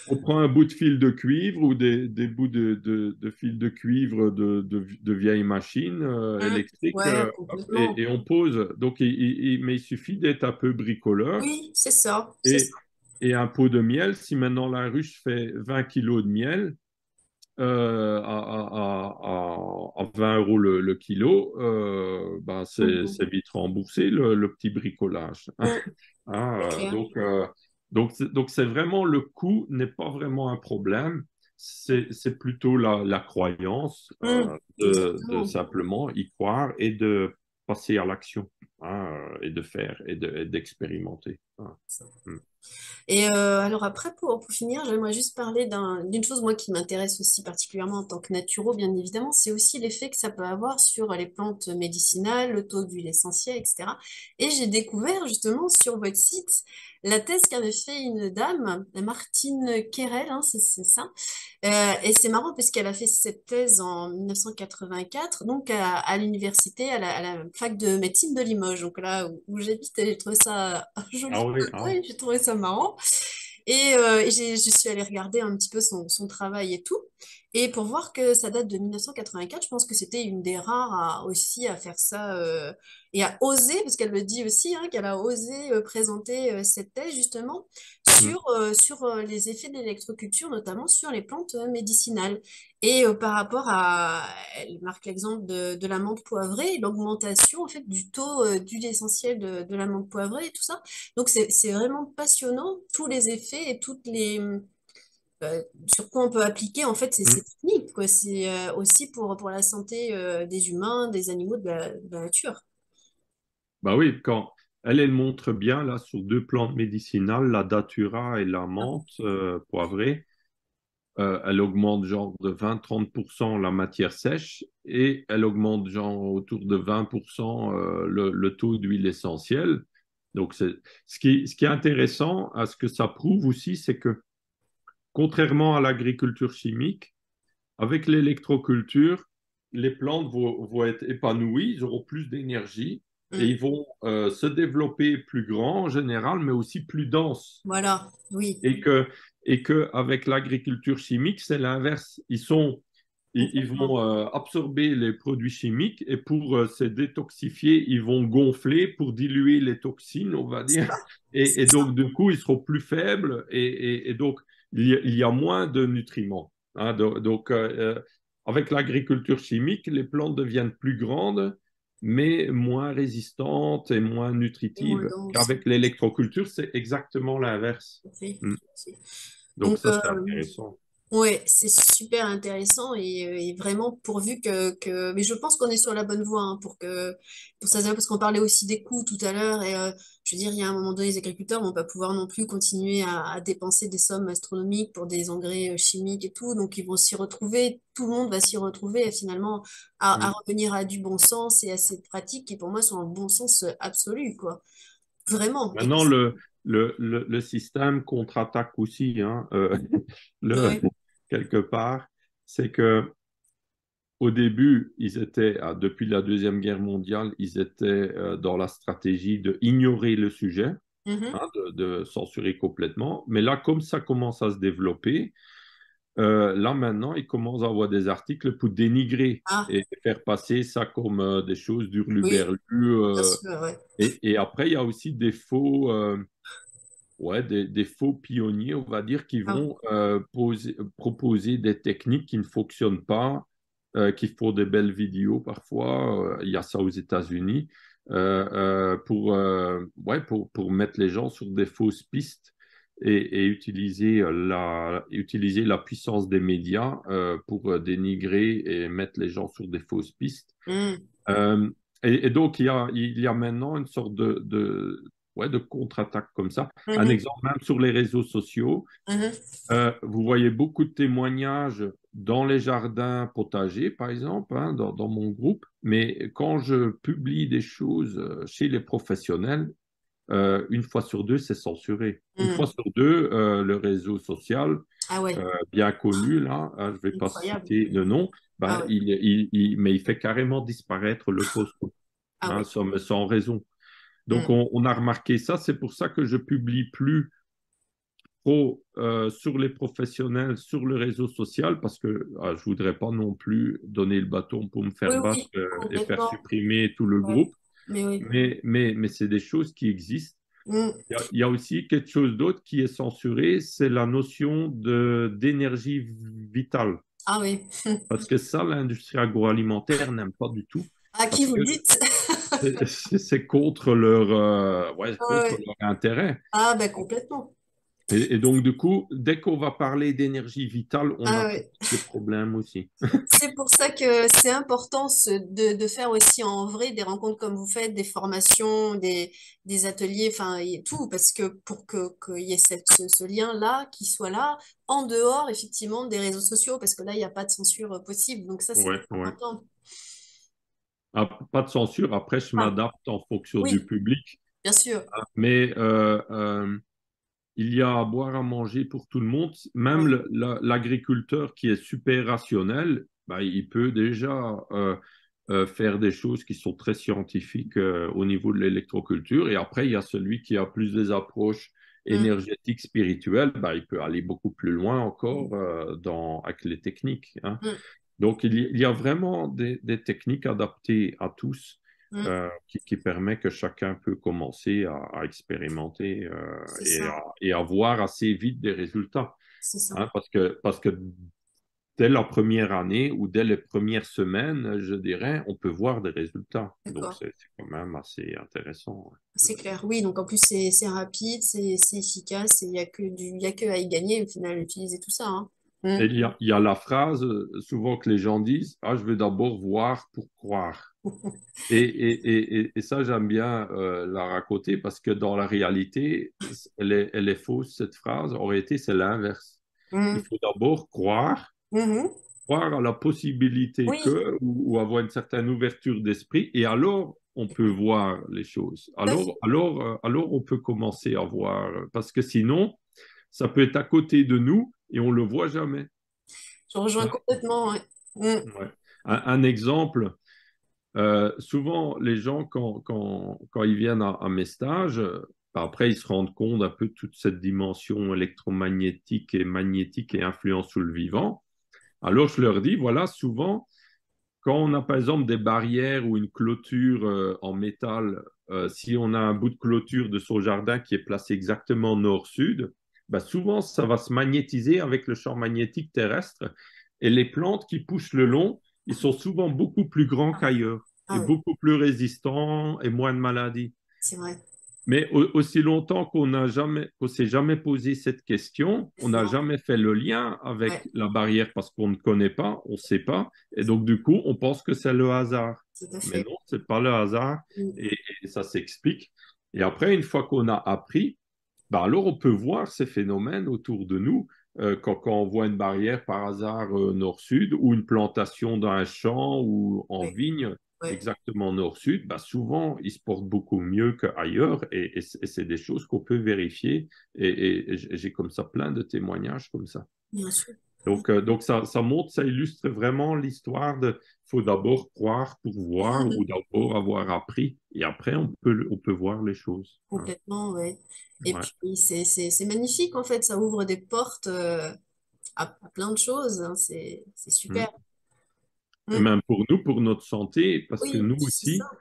On prend un bout de fil de cuivre ou des bouts de fil de cuivre de vieilles machines électriques Ouais, hop, complètement. et on pose. Donc, mais il suffit d'être un peu bricoleur Oui, c'est ça. C'est ça. et, et un pot de miel. Si maintenant la ruche fait 20 kilos de miel à 20 euros le kilo, ben Mhm. c'est vite remboursé le petit bricolage. Mm, c'est Hein, clair. donc c'est vraiment le coût n'est pas vraiment un problème, c'est plutôt la croyance de Exactement. simplement y croire et de passer à l'action, hein, et de faire et d'expérimenter. Ah. Mm. Et alors après, pour finir, j'aimerais juste parler d'une chose, moi, qui m'intéresse aussi particulièrement en tant que naturo, bien évidemment, c'est aussi l'effet que ça peut avoir sur les plantes médicinales, le taux d'huile essentielle, etc. Et j'ai découvert justement sur votre site la thèse qu'avait fait une dame, Martine Querel, hein, c'est ça. Et c'est marrant parce qu'elle a fait cette thèse en 1984, donc à l'université, à la fac de médecine de Limoges, donc là où j'habite, et j'ai trouvé ça un Ah joli oui, clin ah. d'œil, j'ai trouvé ça marrant. Et je suis allée regarder un petit peu son travail et tout. Et pour voir que ça date de 1984, je pense que c'était une des rares aussi à faire ça et à oser, parce qu'elle le dit aussi, hein, qu'elle a osé présenter cette thèse justement Mm. sur les effets de l'électroculture, notamment sur les plantes médicinales. Et par rapport à, elle marque l'exemple de la menthe poivrée, l'augmentation en fait du taux d'huile essentielle de la menthe poivrée et tout ça. Donc c'est vraiment passionnant, tous les effets et toutes les sur quoi on peut appliquer en fait ces Mm. techniques, quoi. C'est aussi pour la santé des humains, des animaux, de la nature. Bah oui, quand elle montre bien là sur deux plantes médicinales, la datura et la Ah, menthe poivrée, elle augmente genre de 20-30% la matière sèche et elle augmente genre autour de 20% le taux d'huile essentielle. Donc, ce qui est intéressant à ce que ça prouve aussi, c'est que contrairement à l'agriculture chimique, avec l'électroculture, les plantes vont être épanouies, ils auront plus d'énergie et hum. ils vont se développer plus grands en général, mais aussi plus denses. Voilà, oui, Et que, et que avec l'agriculture chimique, c'est l'inverse. Ils vont complètement. absorber les produits chimiques et pour se détoxifier, ils vont gonfler pour diluer les toxines, on va C'est dire. ça, Et c'est ça. donc, du coup, ils seront plus faibles et donc, il y a moins de nutriments. Hein. Avec l'agriculture chimique, les plantes deviennent plus grandes, mais moins résistantes et moins Et moins nutritives. dense. Avec l'électroculture, c'est exactement l'inverse. Tout à fait, Mm. tout à fait. Donc Donc, ça, c'est intéressant. ouais, c'est super intéressant et vraiment pourvu mais je pense qu'on est sur la bonne voie hein, pour ça, parce qu'on parlait aussi des coûts tout à l'heure et je veux dire, il y a un moment donné, les agriculteurs vont pas pouvoir non plus continuer à dépenser des sommes astronomiques pour des engrais chimiques et tout, donc ils vont s'y retrouver, tout le monde va s'y retrouver et finalement à Mm. revenir à du bon sens et à ces pratiques qui pour moi sont un bon sens absolu, quoi. Vraiment. Et Maintenant, le système contre-attaque aussi, hein, le, ouais. quelque part, c'est que au début, depuis la Deuxième Guerre mondiale, ils étaient dans la stratégie de ignorer le sujet, Mhm. hein, de censurer complètement. Mais là, comme ça commence à se développer, là maintenant, ils commencent à avoir des articles pour dénigrer Ah, et faire passer ça comme des choses oui, d'hurluberlu. bien sûr, ouais. Et après, il y a aussi des faux. Ouais, des faux pionniers, on va dire, qui Ah, vont proposer des techniques qui ne fonctionnent pas, qui font des belles vidéos parfois. Il y a ça aux États-Unis pour mettre les gens sur des fausses pistes et utiliser la puissance des médias pour dénigrer et mettre les gens sur des fausses pistes. hmm. Euh, et donc, il y a maintenant une sorte de contre-attaque comme ça. Un Mhm, exemple, même sur les réseaux sociaux, mhm. vous voyez beaucoup de témoignages dans les jardins potagers, par exemple, hein, dans mon groupe, mais quand je publie des choses chez les professionnels, une fois sur deux, c'est censuré. Une fois Hmm. sur deux, le réseau social Ah ouais, bien connu, là, hein, je ne vais pas incroyable. citer de nom, Ah ben, ouais, mais il fait carrément disparaître le poste, ah hein, ouais. sans raison. Donc, Hmm. on a remarqué ça, c'est pour ça que je publie plus trop sur les professionnels, sur le réseau social, parce que je voudrais pas non plus donner le bâton pour me Oui, faire battre oui, et faire complètement. supprimer tout le Ouais. groupe, Mais oui. mais c'est des choses qui existent. Hmm. Il y a aussi quelque chose d'autre qui est censuré, c'est la notion d'énergie vitale. Ah oui. Parce que ça, l'industrie agroalimentaire n'aime pas du tout. À qui Parce vous que le dites? c'est contre leur, ouais, contre Ouais. leur intérêt. Ah ben complètement. Et donc, du coup, dès qu'on va parler d'énergie vitale, on a Ah tous ouais. des problèmes aussi. C'est pour ça que c'est important de faire aussi en vrai des rencontres comme vous faites, des formations, des ateliers, enfin et tout, parce que pour qu'il y ait ce lien-là qui soit là, en dehors effectivement des réseaux sociaux, parce que là, il n'y a pas de censure possible. Donc ça, c'est Ouais, très ouais. important. Ah, pas de censure. Après, je Ah, m'adapte en fonction du oui, public. bien sûr. Mais il y a à boire, à manger pour tout le monde. Même Ouais. l'agriculteur qui est super rationnel, bah, il peut déjà faire des choses qui sont très scientifiques au niveau de l'électroculture. Et après, il y a celui qui a plus des approches Mm, énergétiques, spirituelles. Bah, il peut aller beaucoup plus loin mm, encore avec les techniques, hein. mm, Donc, il y a vraiment des techniques adaptées à tous mm. qui permet que chacun peut commencer à expérimenter C'est ça, et à voir assez vite des résultats. c'est ça. Hein, parce que dès la première année ou dès les premières semaines, je dirais, on peut voir des résultats. Donc, D'accord. c'est quand même assez intéressant. C'est clair, oui. Donc en plus, c'est rapide, c'est efficace, et il y a que à y gagner au final, utiliser tout ça, hein. Et Mm. il y a la phrase souvent que les gens disent, ah, je vais d'abord voir pour croire. Et ça, j'aime bien la raconter parce que dans la réalité, elle est fausse, cette phrase. En réalité, c'est l'inverse. Il Mm. faut d'abord croire, Mhm. croire à la possibilité Oui, ou avoir une certaine ouverture d'esprit, et alors on peut voir les choses. tout à fait. Alors on peut commencer à voir, parce que sinon, ça peut être à côté de nous et on ne le voit jamais. Je rejoins Hein. complètement, ouais. Mm. Ouais. Un exemple. Souvent, les gens, quand ils viennent à mes stages, après, ils se rendent compte un peu de toute cette dimension électromagnétique et magnétique et influence sur le vivant. Alors, je leur dis, voilà, souvent, quand on a par exemple des barrières ou une clôture en métal, si on a un bout de clôture de son jardin qui est placé exactement nord-sud, bah, souvent, ça va se magnétiser avec le champ magnétique terrestre. Et les plantes qui poussent le long, ils sont souvent beaucoup plus grands qu'ailleurs et Ah oui, beaucoup plus résistants et moins de maladies. c'est vrai. Mais aussi longtemps qu'on s'est jamais posé cette question, on n'a jamais fait le lien Ouais, avec la barrière parce qu'on ne connaît pas, on ne sait pas, et donc du coup, on pense que c'est le hasard. tout à Mais fait. non, c'est pas le hasard, Mm. et ça s'explique. Et après, une fois qu'on a appris, bah alors on peut voir ces phénomènes autour de nous. Quand on voit une barrière par hasard nord-sud ou une plantation dans un champ ou en Ouais, vigne ouais, exactement nord-sud, bah souvent ils se portent beaucoup mieux qu'ailleurs et c'est des choses qu'on peut vérifier et j'ai comme ça plein de témoignages comme ça. bien sûr. Donc ça montre, ça illustre vraiment l'histoire de faut d'abord croire pour voir ou d'abord avoir appris et après on peut voir les choses. Hein. Complètement, ouais. Et Ouais. puis, c'est magnifique, en fait. Ça ouvre des portes à plein de choses, hein. C'est super. Mm. Et Mm. même pour nous, pour notre santé, parce que Oui, nous c'est ça, aussi,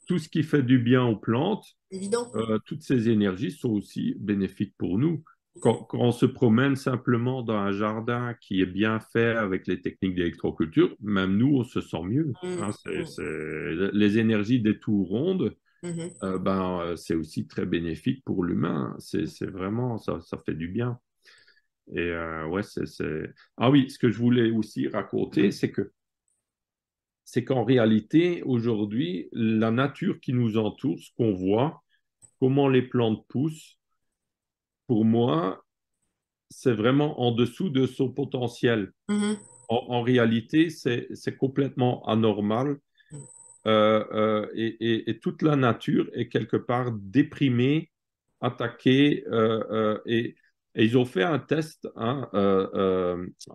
tout ce qui fait du bien aux plantes, évident. toutes ces énergies sont aussi bénéfiques pour nous. Tout à fait. Quand on se promène simplement dans un jardin qui est bien fait avec les techniques d'électroculture, même nous, on se sent mieux. Mm, Hein. mm, Les énergies des tours rondes, mhm. c'est aussi très bénéfique pour l'humain. C'est vraiment, ça fait du bien. Et ouais, Ah oui, ce que je voulais aussi raconter, c'est qu'en réalité, aujourd'hui, la nature qui nous entoure, ce qu'on voit, comment les plantes poussent, pour moi, c'est vraiment en dessous de son potentiel. Mhm. En réalité, c'est complètement anormal et toute la nature est quelque part déprimée, attaquée et ils ont fait un test hein,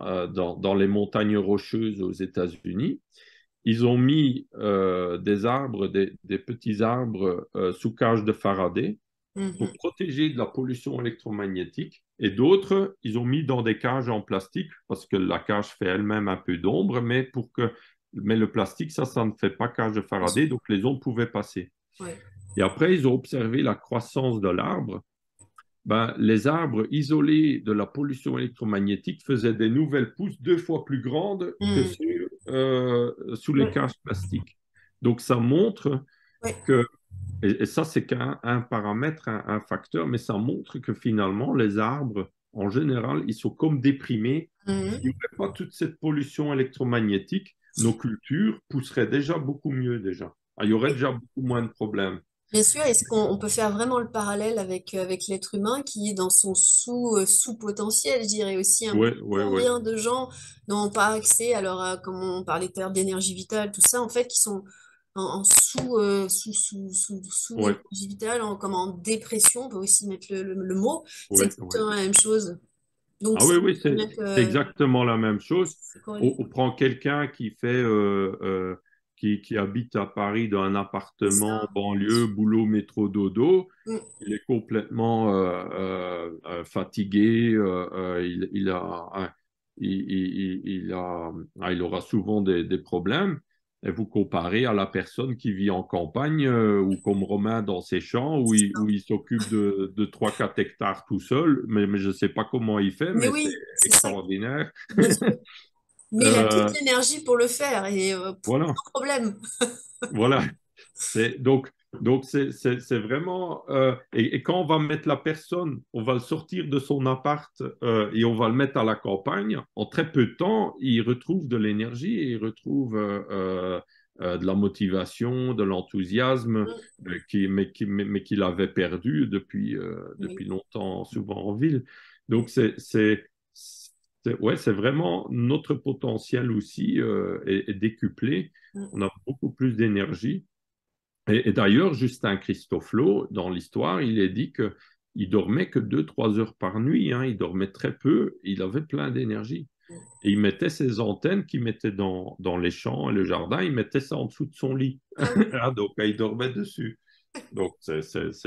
dans les montagnes rocheuses aux États-Unis. Ils ont mis des arbres, des petits arbres sous cage de Faraday pour Mhm. protéger de la pollution électromagnétique. Et d'autres, ils ont mis dans des cages en plastique parce que la cage fait elle-même un peu d'ombre, mais le plastique, ça ne fait pas cage de Bien sûr. Faraday, donc les ondes pouvaient passer. Ouais. Et après, ils ont observé la croissance de l'arbre. Ben, les arbres isolés de la pollution électromagnétique faisaient des nouvelles pousses 2 fois plus grandes que Mm. ceux sous les Ouais. cages plastiques. Donc, ça montre Ouais. que Et ça, c'est qu'un un paramètre, un facteur, mais ça montre que finalement, les arbres, en général, ils sont comme déprimés. S'il n'y Mhm. aurait pas toute cette pollution électromagnétique, nos cultures pousseraient déjà beaucoup mieux déjà. Ah, il y aurait déjà beaucoup moins de problèmes. Bien sûr, est-ce qu'on peut faire vraiment le parallèle avec l'être humain qui est dans son sous-potentiel, je dirais aussi un peu Oui, oui, oui, combien de gens n'ont pas accès, alors comme on parlait tout à l'heure d'énergie vitale, tout ça, en fait, qui sont en oui, sous-énergie vitale, comme en dépression, on peut aussi mettre le mot, c'est oui, oui. exactement la même chose. Donc Ah ça oui, oui, montre bien c'est que exactement la même chose. c'est corrélé. On prend quelqu'un qui fait, qui habite à Paris dans un C'est appartement, ça. banlieue, boulot, métro, dodo. Mm. Il est complètement fatigué. Il a, il aura souvent des problèmes. Et vous comparez à la personne qui vit en campagne ou comme Romain dans ses champs où il s'occupe de 3-4 hectares tout seul. Mais je ne sais pas comment il fait, Mais mais c'est oui, c'est ça, extraordinaire. bien sûr. Mais il a toute Euh, l'énergie pour le faire et voilà, sans problème. voilà. Donc c'est vraiment. Et quand on va mettre la personne, on va le sortir de son appart et on va le mettre à la campagne, en très peu de temps, il retrouve de l'énergie et il retrouve de la motivation, de l'enthousiasme, Mm. mais qu'il avait perdu Oui. depuis longtemps, souvent en ville. Donc ouais, c'est vraiment notre potentiel aussi est décuplé. Mm. On a beaucoup plus d'énergie. Et d'ailleurs, Justin Christoflo, dans l'histoire, il est dit que il dormait que 2-3 heures par nuit, hein. Il dormait très peu, il avait plein d'énergie. Et il mettait ses antennes qu'il mettait dans les champs et le jardin, il mettait ça en dessous de son lit. Ah oui. Ah, donc, il dormait dessus. Donc, c'est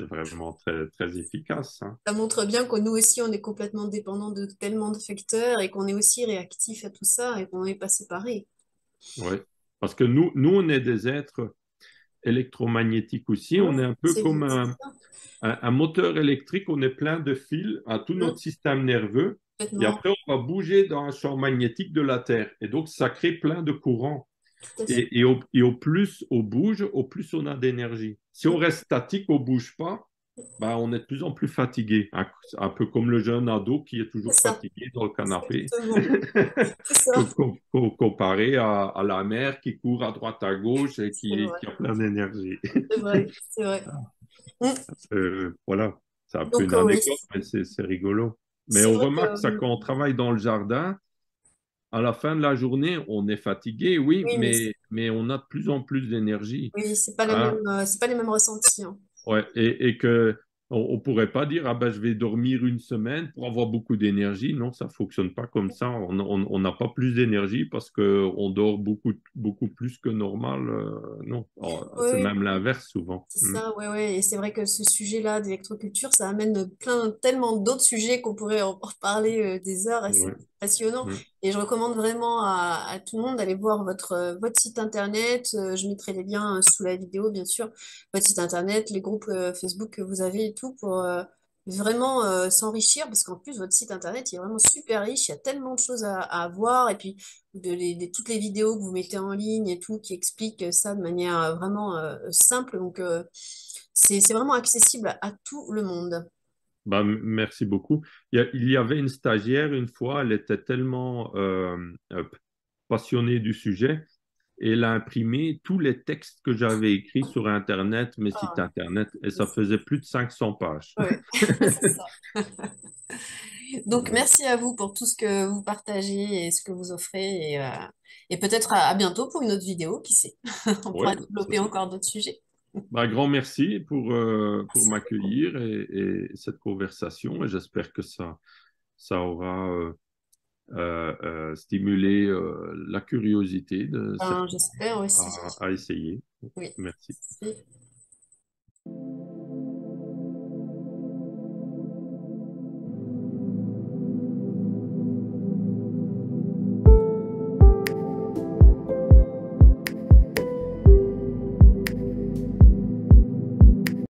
vraiment très, très efficace, hein. Ça montre bien que nous aussi, on est complètement dépendant de tellement de facteurs et qu'on est aussi réactif à tout ça et qu'on n'est pas séparés. Ouais. Parce que nous, on est des êtres électromagnétiques aussi. Oui, On est un peu comme c'est ça. un moteur électrique, on est plein de fils à tout Mm. notre système nerveux. Et Complètement, après, on va bouger dans un champ magnétique de la Terre. Et donc, ça crée plein de courants. tout à fait. Et au plus on bouge, au plus on a d'énergie. Si on Mm. reste statique, on ne bouge pas, ben, on est de plus en plus fatigué. Un peu comme le jeune ado qui est C'est toujours ça, fatigué dans le canapé. exactement. C'est ça, Comparé à la mère qui court à droite à gauche et c'est vrai, qui a plein d'énergie. c'est vrai, c'est vrai. Mm. Voilà, c'est un peu Donc, une oui, anecdote, mais c'est rigolo. Mais c'est on vrai remarque ça que quand on travaille dans le jardin, à la fin de la journée, on est fatigué, oui, oui, mais mais on a de plus en plus d'énergie, oui, c'est pas les hein. mêmes, c'est pas les mêmes ressentis, hein. Ouais, et que on pourrait pas dire ah ben je vais dormir une semaine pour avoir beaucoup d'énergie. Non, ça fonctionne pas comme ça. On n'a pas plus d'énergie parce que on dort beaucoup plus que normal. Non. Alors, c'est Oui, même l'inverse souvent. c'est ça, ouais, ouais. Et c'est vrai que ce sujet-là d'électroculture, ça amène tellement d'autres sujets qu'on pourrait en reparler des heures et c'est Ouais. passionnant. Mm. Et je recommande vraiment à tout le monde d'aller voir votre site internet. Je mettrai les liens sous la vidéo, bien sûr. Votre site internet, les groupes Facebook que vous avez et tout pour vraiment s'enrichir parce qu'en plus, votre site internet il est vraiment super riche. Il y a tellement de choses à voir. Et puis, toutes les vidéos que vous mettez en ligne et tout qui expliquent ça de manière vraiment simple. Donc, c'est vraiment accessible à tout le monde. Bah, merci beaucoup. Il y avait une stagiaire une fois, elle était tellement passionnée du sujet et elle a imprimé tous les textes que j'avais écrits sur Internet, mes sites Ah, Internet, et ça c'est- faisait plus de 500 pages. ouais, c'est ça. Donc, merci à vous pour tout ce que vous partagez et ce que vous offrez. Et peut-être à bientôt pour une autre vidéo, qui sait. On pourra Ouais, développer encore d'autres sujets. bah, grand merci pour m'accueillir et cette conversation. Et j'espère que ça aura stimulé la curiosité de Ben, certains j'espère aussi. à essayer. Oui. Merci.